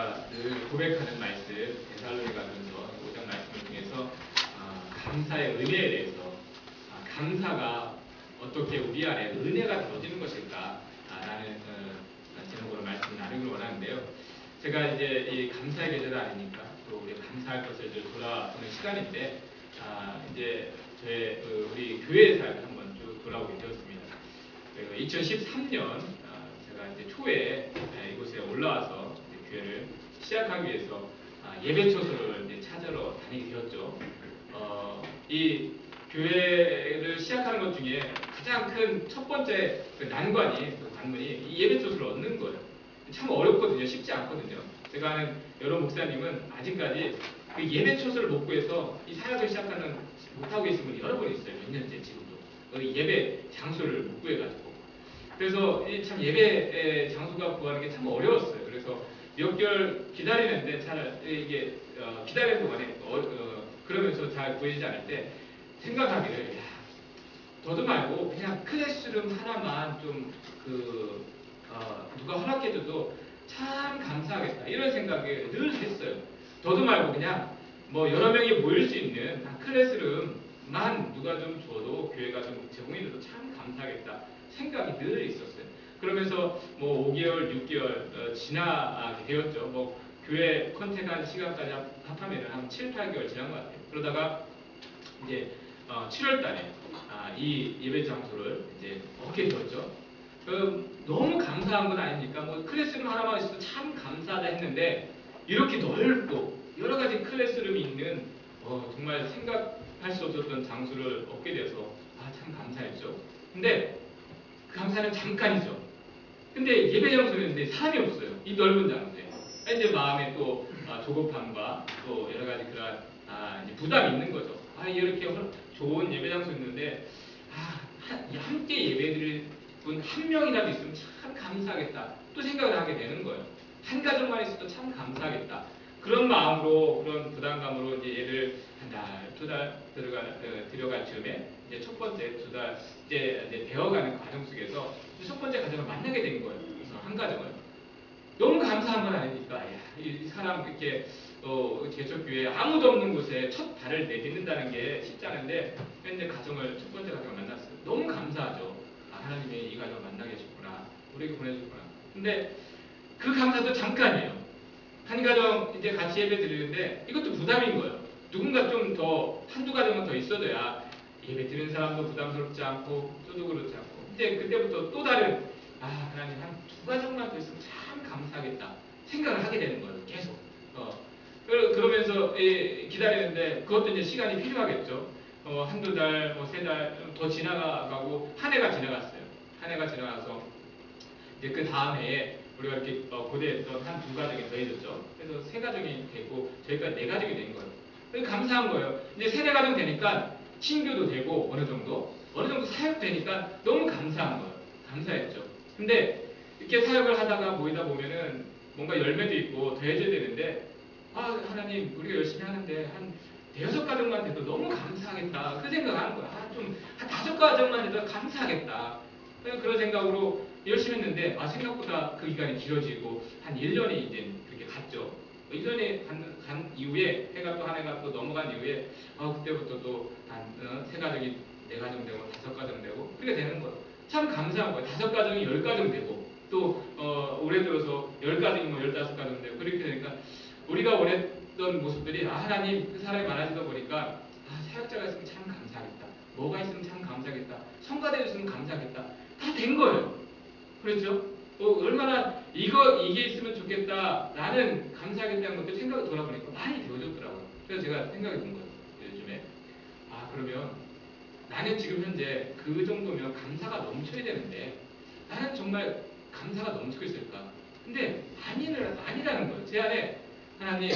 제가 늘 고백하는 말씀, 데살로니가전서 5장 말씀을 통해서 감사의 은혜에 대해서 감사가 어떻게 우리 안에 은혜가 되어지는 것일까 라는 제목으로 말씀을 나누기를 원하는데요. 제가 이제 이 감사의 계절 아니니까 또 우리 감사할 것을 돌아보는 시간인데 이제 우리 교회의 삶을 한번 쭉 돌아보게 되었습니다. 2013년 제가 이제 초에 이곳에 올라와서 교회를 시작하기 위해서 예배 초소를 이제 찾으러 다니게 되었죠. 이 교회를 시작하는 것 중에 가장 큰 첫 번째 난관이 관문이 이 예배 초소를 얻는 거예요. 참 어렵거든요. 쉽지 않거든요. 제가 아는 여러 목사님은 아직까지 그 예배 초소를 못 구해서 이 사역을 시작하는 못하고 계신 분이 여러 분 있어요. 몇 년째 지금도 예배 장소를 못 구해가지고. 그래서 참 예배 장소가 구하는 게 참 어려웠어요. 그래서 몇 개월 기다리는데 잘 이게 기다리는 동안에 그러면서 잘 구해지지 않을 때 생각하기를 저도 말고 그냥 클래스룸 하나만 좀 누가 허락해줘도 참 감사하겠다 이런 생각을 늘 했어요. 저도 말고 그냥 뭐 여러 명이 모일 수 있는 클래스룸만 누가 좀 줘도 교회가 좀 제공해줘도 참 감사하겠다 생각이 늘 있었어요. 그러면서 뭐 5개월, 6개월 지나게 되었죠. 뭐 교회 컨택한 시간까지 합하면 한 7, 8개월 지난 것 같아요. 그러다가 이제 7월 달에 이 예배 장소를 이제 얻게 되었죠. 너무 감사한 건 아닙니까? 뭐 클래스룸 하나만 있어도 참 감사하다 했는데 이렇게 넓고 여러 가지 클래스룸이 있는 정말 생각할 수 없었던 장소를 얻게 돼서 참 감사했죠. 근데 그 감사는 잠깐이죠. 근데 예배 장소였는데 사람이 없어요. 이 넓은 장소에. 이제 마음에 또 조급함과 또 여러 가지 그런 이제 부담이 있는 거죠. 이렇게 좋은 예배 장소였는데 함께 예배드릴 분 한 명이라도 있으면 참 감사하겠다. 또 생각을 하게 되는 거예요. 한 가정만 있어도 참 감사하겠다. 그런 마음으로 그런 부담감으로 이제 얘를 한 달, 두 달 들어갈 즈음에 이제 첫 번째 두 달째 이제 되어가는 과정 속에서 첫 번째 가정을 만나게 된 거예요. 그래서 한 가정을 너무 감사한 건 아니니까 이 사람 이렇게 개척교회 아무도 없는 곳에 첫 발을 내딛는다는 게 쉽지 않은데 근데 가정을 첫 번째 가정을 만났어요. 너무 감사하죠. 하나님이 이 가정을 만나게 해줬구나. 우리에게 보내줬구나. 근데 그 감사도 잠깐이에요. 한 가정 이제 같이 예배 드리는데 이것도 부담인 거예요. 누군가 좀 더 한두 가정은 더 있어줘야 예배 드리는 사람도 부담스럽지 않고 저도 그렇지 않고 이제 그때부터 또 다른 하나님 한 두 가정만 더 있으면 참 감사하겠다 생각을 하게 되는 거예요. 계속 그러면서 기다리는데 그것도 이제 시간이 필요하겠죠. 한두 달, 뭐 세 달 더 지나가고 한 해가 지나갔어요. 한 해가 지나가서 이제 그 다음 해에 우리가 이렇게 고대했던 한 두 가정이 더해졌죠. 그래서 세 가정이 되고 저희가 네 가정이 된 거예요. 그래서 감사한 거예요. 이제 세네 가정 되니까 신교도 되고 어느 정도 사역되니까 너무 감사한 거예요. 감사했죠. 근데 이렇게 사역을 하다가 모이다 보면은 뭔가 열매도 있고 더해져야 되는데 하나님 우리가 열심히 하는데 한 대여섯 가정만 돼도 너무 감사하겠다 그 생각하는 거야. 좀 한 다섯 가정만 돼도 감사하겠다 그런 생각으로 열심히 했는데 생각보다 그 기간이 길어지고 한 1년이 이제 그렇게 갔죠. 1년이 간 이후에 해가 또 한 해가 또 넘어간 이후에 그때부터 또 한 세 가정이 네 가정 되고 다섯 가정 되고 그렇게 되는 거예요. 참 감사한 거예요. 다섯 가정이 10가정 되고 또 올해 들어서 10가정이 뭐 15가정 되고 그렇게 되니까 우리가 원했던 모습들이 하나님 그 사람이 많아지다 보니까 사역자가 있으면 참 감사하겠다. 뭐가 있으면 참 감사하겠다. 성가대가 있으면 감사하겠다. 다 된 거예요. 그렇죠? 얼마나 이게 있으면 좋겠다. 나는 감사하겠다는 것들 생각을 돌아보니까 많이 되어졌더라고요. 그래서 제가 생각해 본 거예요. 요즘에 그러면 나는 지금 현재 그 정도면 감사가 넘쳐야 되는데 나는 정말 감사가 넘치고 있을까? 근데 아니라는 거예요. 제 안에 하나님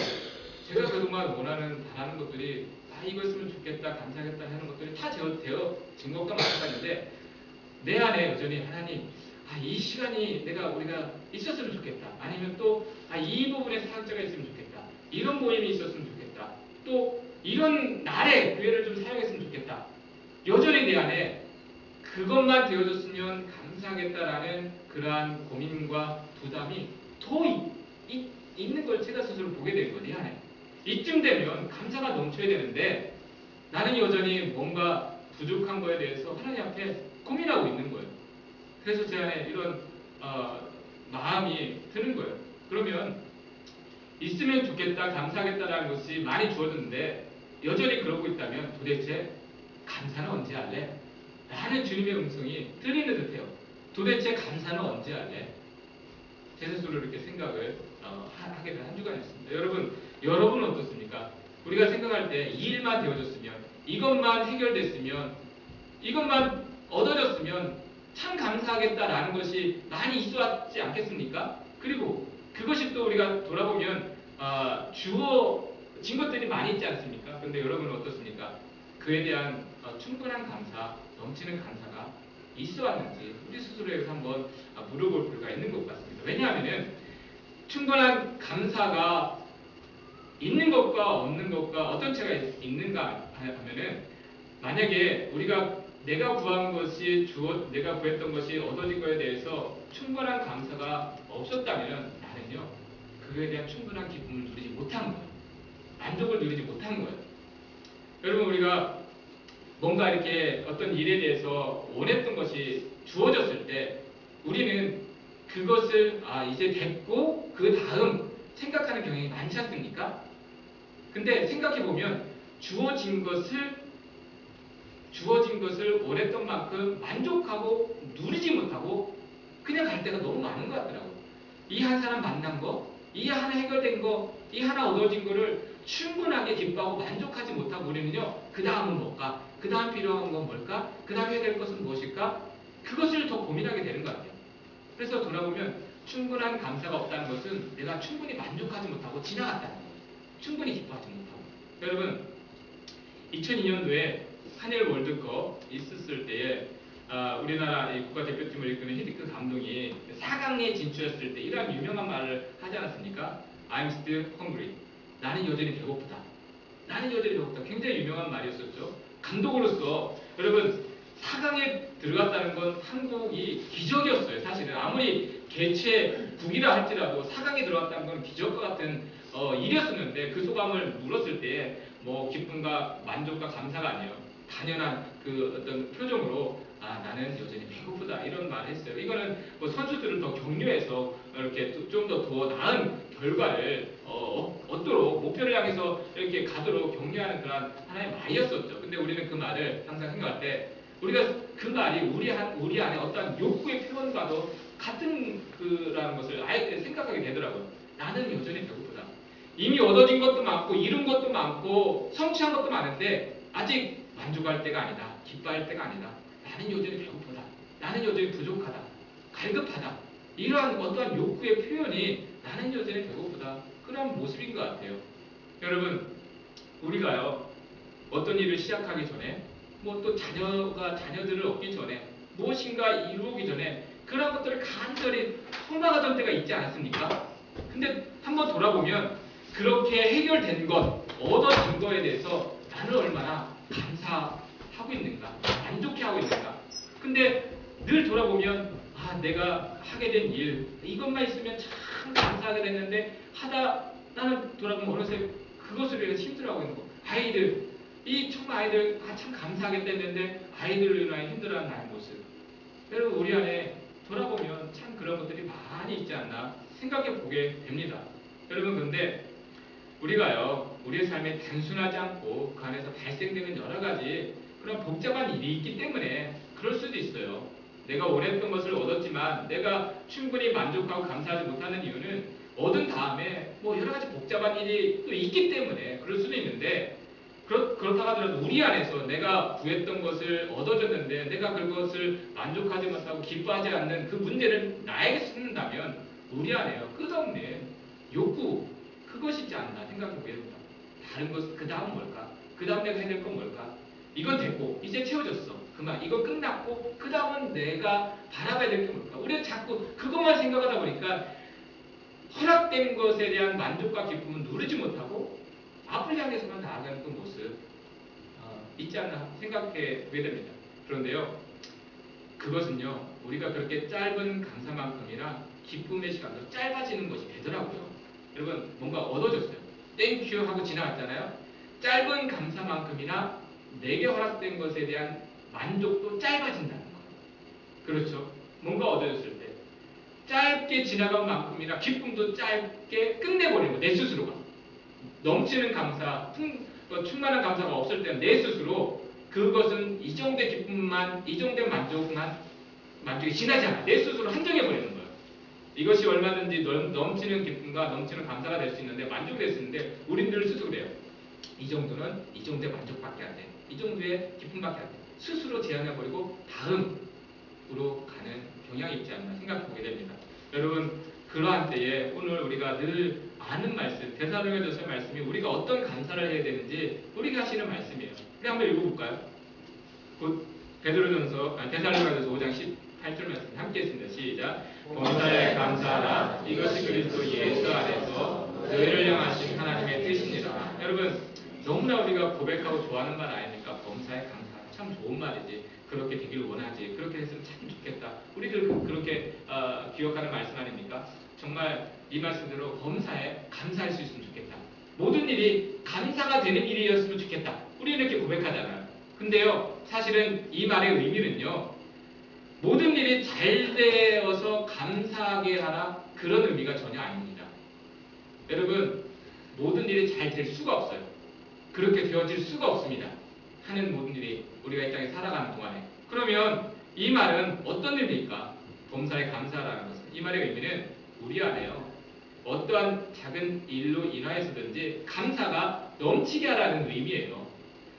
제가 그동안 원하는 바라는 것들이 이거 있으면 좋겠다 감사하겠다 하는 것들이 다 되어진 것과 마찬가지인데 내 안에 여전히 하나님 이 시간이 우리가 있었으면 좋겠다. 아니면 또 이 부분에 사역자가 있으면 좋겠다. 이런 모임이 있었으면 좋겠다. 또 이런 날에 교회를 좀 사용했으면 좋겠다. 여전히 내 안에 그것만 되어줬으면 감사하겠다라는 그러한 고민과 부담이 더 있는 걸 제가 스스로 보게 된 거예요. 내 안에. 이쯤 되면 감사가 넘쳐야 되는데 나는 여전히 뭔가 부족한 거에 대해서 하나님 앞에 고민하고 있는 거예요. 그래서 제 안에 이런 마음이 드는 거예요. 그러면 있으면 좋겠다, 감사하겠다라는 것이 많이 주어졌는데 여전히 그러고 있다면 도대체 감사는 언제 할래? 라는 주님의 음성이 들리는 듯해요. 도대체 감사는 언제 할래? 제 스스로 이렇게 생각을 하게 된 한 주간이었습니다. 여러분은 어떻습니까? 우리가 생각할 때 이 일만 되어졌으면, 이것만 해결됐으면, 이것만 얻어졌으면 참 감사하겠다라는 것이 많이 있어왔지 않겠습니까? 그리고 그것이 또 우리가 돌아보면 주어진 것들이 많이 있지 않습니까? 그런데 여러분은 어떻습니까? 그에 대한 충분한 감사, 넘치는 감사가 있어왔는지 우리 스스로에서 한번 물어볼 필요가 있는 것 같습니다. 왜냐하면 충분한 감사가 있는 것과 없는 것과 어떤 차이가 있는가 하면은 만약에 내가 구한 것이 내가 구했던 것이 얻어진 것에 대해서 충분한 감사가 없었다면 나는요 그거에 대한 충분한 기쁨을 누리지 못한 거예요. 만족을 누리지 못한 거예요. 여러분 우리가 뭔가 이렇게 어떤 일에 대해서 원했던 것이 주어졌을 때 우리는 그것을 이제 됐고 그 다음 생각하는 경향이 많지 않습니까? 근데 생각해보면 주어진 것을 원했던 만큼 만족하고 누리지 못하고 그냥 갈 때가 너무 많은 것 같더라고요. 이 한 사람 만난 거, 이 하나 해결된 거, 이 하나 얻어진 거를 충분하게 기뻐하고 만족하지 못하고 우리는요 그 다음은 뭘까? 그 다음 필요한 건 뭘까? 그 다음 해야 될 것은 무엇일까? 그것을 더 고민하게 되는 것 같아요. 그래서 돌아보면 충분한 감사가 없다는 것은 내가 충분히 만족하지 못하고 지나갔다는 거예요. 충분히 기뻐하지 못하고. 여러분 2002년도에 한일 월드컵 있었을 때에 우리나라 국가대표팀을 이끄는 히딩크 감독이 4강에 진출했을 때 이러한 유명한 말을 하지 않았습니까? I'm still hungry. 나는 여전히 배고프다. 나는 여전히 배고프다. 굉장히 유명한 말이었었죠. 감독으로서 여러분 4강에 들어갔다는 건 한국이 기적이었어요. 사실은 아무리 개최국이라 할지라도 4강에 들어갔다는 건 기적과 같은 일이었었는데 그 소감을 물었을 때 뭐 기쁨과 만족과 감사가 아니에요. 당연한 그 어떤 표정으로 나는 여전히 배고프다 이런 말을 했어요. 이거는 뭐 선수들을 더 격려해서 이렇게 좀 더 나은 결과를 얻도록 목표를 향해서 이렇게 가도록 격려하는 그런 하나의 말이었었죠. 근데 우리는 그 말을 항상 생각할 때 우리가 그 말이 우리 안에 어떤 욕구의 표현과도 같은 그라는 것을 아예 생각하게 되더라고요. 나는 여전히 배고프다. 이미 얻어진 것도 많고 이룬 것도 많고 성취한 것도 많은데 아직 만족할 때가 아니다. 기뻐할 때가 아니다. 나는 여전히 배고프다. 나는 여전히 부족하다. 갈급하다. 이러한 어떠한 욕구의 표현이 나는 여전히 배고프다. 그런 모습인 것 같아요. 여러분 우리가요 어떤 일을 시작하기 전에 뭐 또 자녀들을 얻기 전에 무엇인가 이루기 전에 그런 것들을 간절히 소망하던 때가 있지 않았습니까? 근데 한번 돌아보면 그렇게 해결된 것, 얻어진 거에 대해서 나는 얼마나 감사하고 있는가, 만족해하고 있는가. 근데 늘 돌아보면 내가 하게 된 일, 이것만 있으면 참 감사하게 됐는데 나는 돌아보면 어느새 그것을 위해서 힘들어하고 있는 거. 아이들, 정말 아이들 참 감사하게 됐는데 아이들로 인하여 힘들어하는 나의 모습. 여러분 우리 안에 돌아보면 참 그런 것들이 많이 있지 않나 생각해 보게 됩니다. 여러분 근데 우리가요 우리의 삶에 단순하지 않고 그 안에서 발생되는 여러 가지 그런 복잡한 일이 있기 때문에 그럴 수도 있어요. 내가 원했던 것을 얻었지만 내가 충분히 만족하고 감사하지 못하는 이유는 얻은 다음에 뭐 여러 가지 복잡한 일이 또 있기 때문에 그럴 수도 있는데 그렇다고 하더라도 우리 안에서 내가 구했던 것을 얻어졌는데 내가 그것을 만족하지 못하고 기뻐하지 않는 그 문제를 나에게 쏟는다면 우리 안에요 끝없는 욕구 그것이 있지 않나 생각해보게 됩니다. 다른 것 그 다음 뭘까? 그 다음 내가 해야 될 건 뭘까? 이건 됐고 이제 채워졌어. 그만 이거 끝났고 그 다음은 내가 바라봐야 될 게 뭘까? 우리는 자꾸 그것만 생각하다 보니까 허락된 것에 대한 만족과 기쁨은 누리지 못하고 앞을 향해서만 나아가는 그 모습 있지 않나 생각해 보게 됩니다. 그런데요 그것은요 우리가 그렇게 짧은 감사만큼이나 기쁨의 시간도 짧아지는 것이 되더라고요. 여러분 뭔가 얻어졌어요. 땡큐 하고 지나갔잖아요. 짧은 감사만큼이나 내게 허락된 것에 대한 만족도 짧아진다는 거예요. 그렇죠? 뭔가 얻어졌을 때 짧게 지나간 만큼이나 기쁨도 짧게 끝내버리는 거예요. 내 스스로가. 넘치는 감사, 충만한 감사가 없을 때는 내 스스로 그것은 이 정도의 기쁨만, 이 정도의 만족이 지나지 않아. 내 스스로 한정해버리는 거예요. 이것이 얼마든지 넘치는 기쁨과 넘치는 감사가 될 수 있는데, 만족이 될 수 있는데, 우리들 스스로 그래요. 이 정도는 이 정도의 만족밖에 안 돼. 이 정도의 기쁨밖에 안 돼. 스스로 제한해버리고 다음으로 가는 경향이 있지 않나 생각하게 됩니다. 여러분, 그러한 때에 오늘 우리가 늘 아는 말씀, 데살로니가전서의 말씀이 우리가 어떤 감사를 해야 되는지 우리가 하시는 말씀이에요. 우리 한번 읽어볼까요? 곧 데살로니가전서 5장 18절 말씀 함께 했습니다. 시작. 범사에 감사하라. 이것이 그리스도 예수 안에서 너희를 향하신 하나님의 뜻이니라. 여러분, 너무나 우리가 고백하고 좋아하는 말 아닙니까? 범사에 감사하라. 참 좋은 말이지. 그렇게 되길 원하지. 그렇게 했으면 참 좋겠다. 우리들 그렇게 기억하는 말씀 아닙니까? 정말 이 말씀대로 범사에 감사할 수 있으면 좋겠다. 모든 일이 감사가 되는 일이었으면 좋겠다. 우리는 이렇게 고백하잖아요. 근데요, 사실은 이 말의 의미는요, 모든 일이 잘 되어서 감사하게 하라, 그런 의미가 전혀 아닙니다. 여러분, 모든 일이 잘 될 수가 없어요. 그렇게 되어질 수가 없습니다. 하는 모든 일이 우리가 이 땅에 살아가는 동안에. 그러면 이 말은 어떤 의미입니까? 범사에 감사하라는 것은. 이 말의 의미는 우리 안에요, 어떠한 작은 일로 인하여서든지 감사가 넘치게 하라는 의미예요.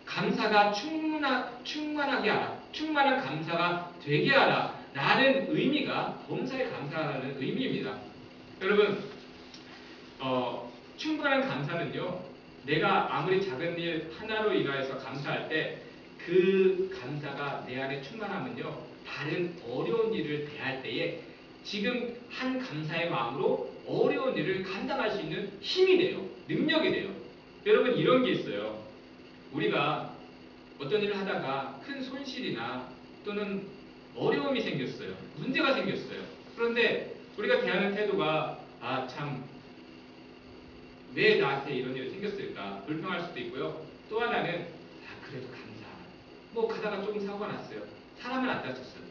감사가 충만하게 하라, 충만한 감사가 되게 하라 라는 의미가 범사에 감사하라는 의미입니다. 여러분, 충분한 감사는요, 내가 아무리 작은 일 하나로 인하여서 감사할 때 그 감사가 내 안에 충만하면요, 다른 어려운 일을 대할 때에 지금 한 감사의 마음으로 어려운 일을 감당할 수 있는 힘이 돼요. 능력이 돼요. 여러분, 이런 게 있어요. 우리가 어떤 일을 하다가 큰 손실이나 또는 어려움이 생겼어요. 문제가 생겼어요. 그런데 우리가 대하는 태도가 참 왜 나한테 이런 일이 생겼을까 불평할 수도 있고요. 또 하나는 그래도 감사하다. 뭐 가다가 조금 사고가 났어요. 사람은 안 다쳤어요.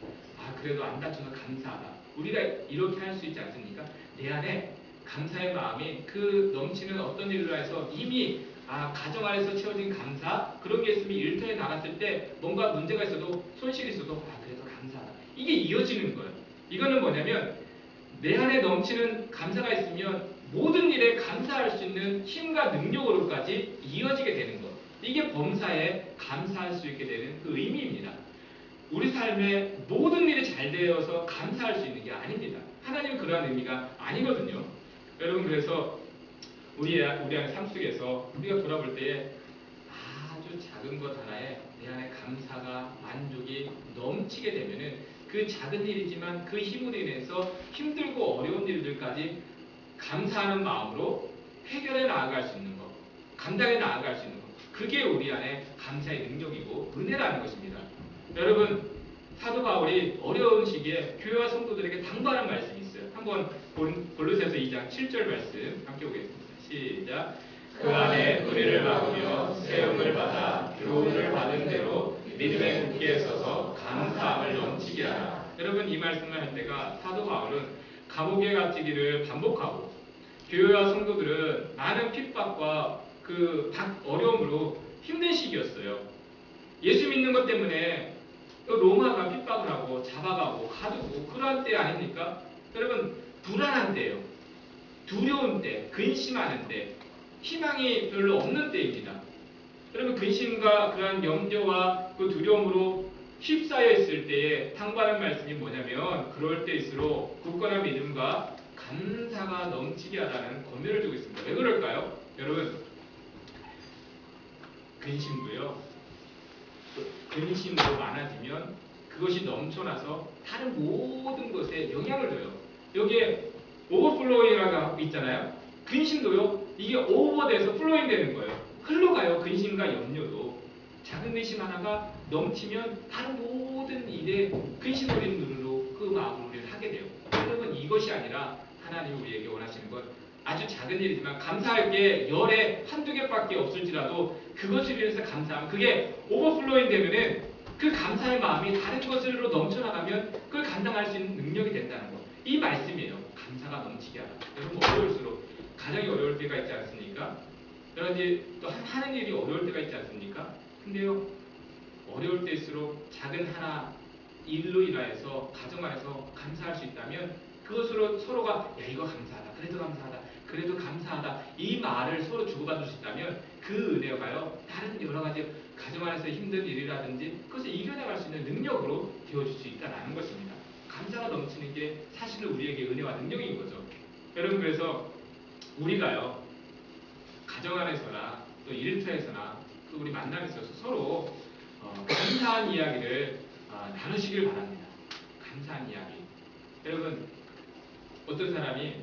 그래도 안 다쳐서 감사하다. 우리가 이렇게 할 수 있지 않습니까? 내 안에 감사의 마음이 그 넘치는 어떤 일로 해서 이미 가정 안에서 채워진 감사, 그런 게 있으면 일터에 나갔을 때 뭔가 문제가 있어도 손실이 있어도 그래도 감사하다. 이게 이어지는 거예요. 이거는 뭐냐면 내 안에 넘치는 감사가 있으면 모든 일에 감사할 수 있는 힘과 능력으로까지 이어지게 되는 것. 이게 범사에 감사할 수 있게 되는 그 의미입니다. 우리 삶에 모든 일이 잘 되어서 감사할 수 있는 게 아닙니다. 하나님은 그러한 의미가 아니거든요. 여러분, 그래서 우리 안의 삶 속에서 우리가 돌아볼 때에 아주 작은 것 하나에 내 안에 감사가, 만족이 넘치게 되면은 그 작은 일이지만 그 힘으로 인해서 힘들고 어려운 일들까지 감사하는 마음으로 해결해 나아갈 수 있는 것, 감당해 나아갈 수 있는 것, 그게 우리 안에 감사의 능력이고 은혜라는 것입니다. 여러분, 사도 바울이 어려운 시기에 교회와 성도들에게 당부하는 말씀이 있어요. 한번 골로새서 2장 7절 말씀 함께 보겠습니다. 시작. 그 안에 은혜를 받으며 세움을 받아 교훈을 받은 대로 믿음에 굳게 서서 감사함을 넘치게 하라. 여러분, 이 말씀을 할 때가 사도 바울은 감옥에 갇히기를 반복하고 교회와 성도들은 많은 핍박과 그 어려움으로 힘든 시기였어요. 예수 믿는 것 때문에 로마가 핍박을 하고 잡아가고 가두고 그러한 때 아닙니까? 여러분, 불안한 때예요. 두려운 때, 근심하는 때, 희망이 별로 없는 때입니다. 여러분, 근심과 그러한 염려와 그 두려움으로 휩싸여 있을 때에 당부하는 말씀이 뭐냐면, 그럴 때일수록 굳건한 믿음과 감사가 넘치게 하라는 권면을 주고 있습니다. 왜 그럴까요? 여러분, 근심도 많아지면 그것이 넘쳐나서 다른 모든 것에 영향을 줘요. 여기에 오버플로잉이라고 있잖아요. 근심도요, 이게 오버돼서 플로잉 되는 거예요. 흘러가요. 근심과 염려도. 작은 근심 하나가 넘치면 다른 모든 일에 근심 어린 눈으로 그 마음을 우리를 하게 돼요. 여러분, 이 이것이 아니라 하나님이 우리에게 원하시는 것 아주 작은 일이지만 감사할 게 열에 한두 개밖에 없을지라도 그것을 위해서 감사하면 그게 오버플로잉 되면은 그 감사의 마음이 다른 것으로 넘쳐나가면 그걸 감당할 수 있는 능력이 된다는 거. 이 말씀이에요. 감사가 넘치게 하라. 여러분 어려울수록 가정이 어려울 때가 있지 않습니까? 여러 가지 또 하는 일이 어려울 때가 있지 않습니까? 근데요 어려울 때일수록 작은 하나 일로 인하여서 가정 안에서 감사할 수 있다면 그것으로 서로가 야 이거 감사하다 그래도 감사하다 그래도 감사하다 이 말을 서로 주고받을 수 있다면 그 은혜가요 다른 여러 가지 가정 안에서 힘든 일이라든지 그것을 이겨나갈 수 있는 능력으로 되어줄 수 있다는 것입니다. 감사가 넘치는 게 사실은 우리에게 은혜와 능력인 거죠. 여러분 그래서 우리가요 가정 안에서나 또 일터에서나 또 우리 만남에 있어서 서로 감사한 이야기를 나누시길 바랍니다. 감사한 이야기. 여러분 어떤 사람이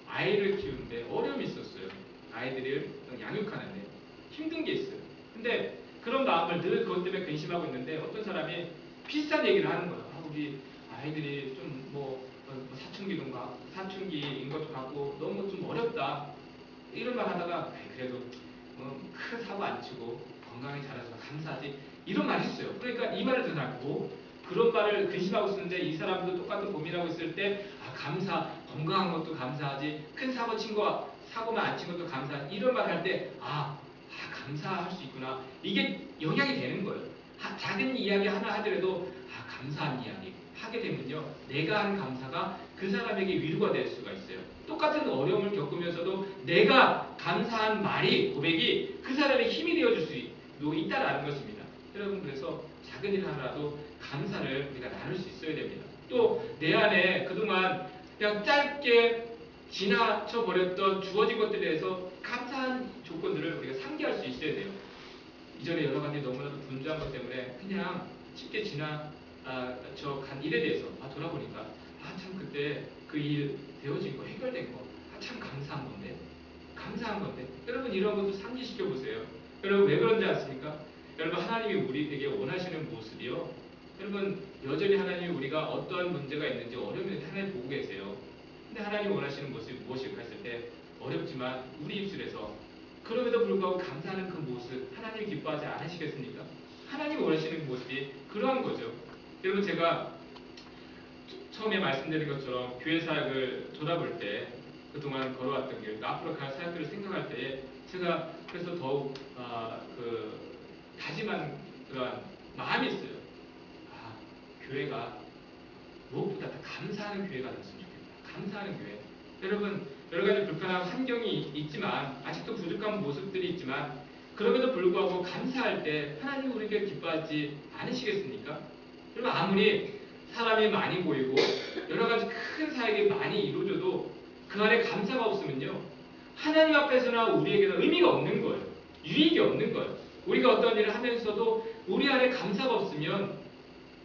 아이를 키우는데 어려움이 있었어요. 아이들을 양육하는데 힘든 게 있어요. 근데 그런 마음을 늘 그것 때문에 근심하고 있는데 어떤 사람이 비슷한 얘기를 하는 거예요. 우리 아이들이 좀 사춘기인 것도 같고 너무 좀 어렵다. 이런 말 하다가 그래도 큰 사고 안 치고 건강히 자라서 감사하지 이런 말 했어요. 그러니까 이 말을 듣고 그런 말을 근심하고 있었는데 이 사람도 똑같은 고민하고 있을 때 감사 건강한 것도 감사하지 큰 사고만 안 친 것도 감사하지 이런 말 할 때 감사할 수 있구나 이게 영향이 되는 거예요. 작은 이야기 하나 하더라도 감사한 이야기 하게 되면요 내가 한 감사가 그 사람에게 위로가 될 수가 있어요. 똑같은 어려움을 겪으면서도 내가 감사한 말이 고백이 그 사람의 힘이 되어줄 수 있다라는 것입니다. 여러분 그래서 작은 일 하나라도 감사를 우리가 나눌 수 있어야 됩니다. 또 내 안에 그동안 그냥 짧게 지나쳐 버렸던 주어진 것들에 대해서 감사한 조건들을 우리가 상기할 수 있어야 돼요. 이전에 여러 가지 너무나도 분주한 것 때문에 그냥 쉽게 지나쳐 간 일에 대해서 돌아보니까 참 그때 그 일 되어진 거 해결된 거 참 감사한 건데 여러분 이런 것도 상기시켜 보세요. 여러분 왜 그런지 아십니까? 여러분 하나님이 우리에게 원하시는 모습이요 여러분 여전히 하나님이 우리가 어떠한 문제가 있는지 어려움이 있는지 하나님 보고 계세요. 근데 하나님이 원하시는 모습이 무엇일까 했을 때 어렵지만 우리 입술에서 그럼에도 불구하고 감사하는 그 모습 하나님이 기뻐하지 않으시겠습니까? 하나님이 원하시는 모습이 그러한 거죠. 여러분 제가 처음에 말씀드린 것처럼 교회 사역을 돌아볼 때 그동안 걸어왔던 길, 앞으로 갈 사역들을 생각할 때에 제가 그래서 더욱 다짐한 그러한 마음이 있어요. 교회가 무엇보다 더 감사하는 교회가 됐으면 좋겠다. 감사하는 교회. 여러분 여러 가지 불편한 환경이 있지만 아직도 부족한 모습들이 있지만 그럼에도 불구하고 감사할 때 하나님이 우리에게 기뻐하지 않으시겠습니까? 여러분 아무리 사람이 많이 보이고 여러 가지 큰 사역이 많이 이루어져도 그 안에 감사가 없으면요 하나님 앞에서나 우리에게는 의미가 없는 거예요. 유익이 없는 거예요. 우리가 어떤 일을 하면서도 우리 안에 감사가 없으면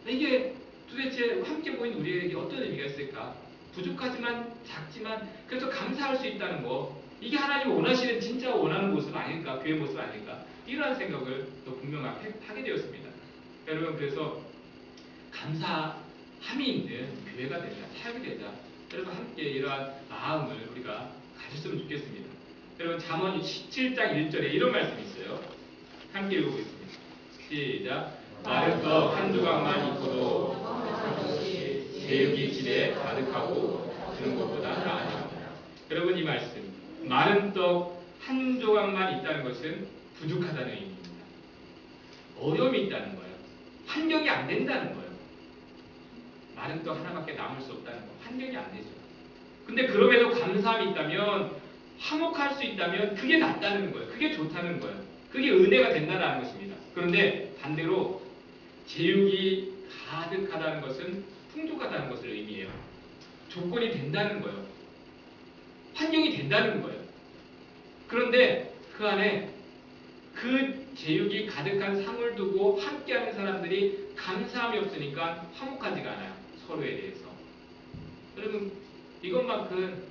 이게 도대체 함께 모인 우리에게 어떤 의미가 있을까? 부족하지만 작지만 그래도 감사할 수 있다는 거 이게 하나님이 원하시는 진짜 원하는 모습 아닐까? 교회 모습 아닐까? 이러한 생각을 또 분명하게 하게 되었습니다. 여러분 그래서 감사함이 있는 교회가 되자, 사역이 되자 여러분 함께 이러한 마음을 우리가 가졌으면 좋겠습니다. 여러분 잠언 17장 1절에 이런 말씀이 있어요. 함께 읽어보겠습니다. 시작. 마른 떡 한 조각만 있고도 제육이 집에 가득하고 주는 것보다 나아요. 여러분 이 말씀 마른 떡 한 조각만 있다는 것은 부족하다는 의미입니다. 어려움이 있다는 거예요. 환경이 안 된다는 거예요. 마른 떡 하나밖에 남을 수 없다는 거. 환경이 안 되죠. 근데 그럼에도 감사함이 있다면 화목할 수 있다면 그게 낫다는 거예요. 그게 좋다는 거예요. 그게 은혜가 된다는 것입니다. 그런데 반대로 제육이 가득하다는 것은 풍족하다는 것을 의미해요. 조건이 된다는 거예요. 환경이 된다는 거예요. 그런데 그 안에 그 제육이 가득한 상을 두고 함께하는 사람들이 감사함이 없으니까 화목하지가 않아요. 서로에 대해서. 여러분 이것만큼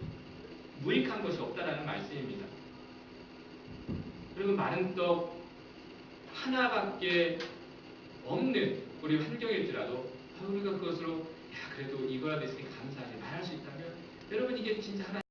무익한 것이 없다라는 말씀입니다. 여러분 마른 떡 하나밖에 없는 우리 환경일지라도 우리가 그것으로 그래도 이거라도 있으니 감사하지 말할 수 있다면 여러분 이게 진짜 하나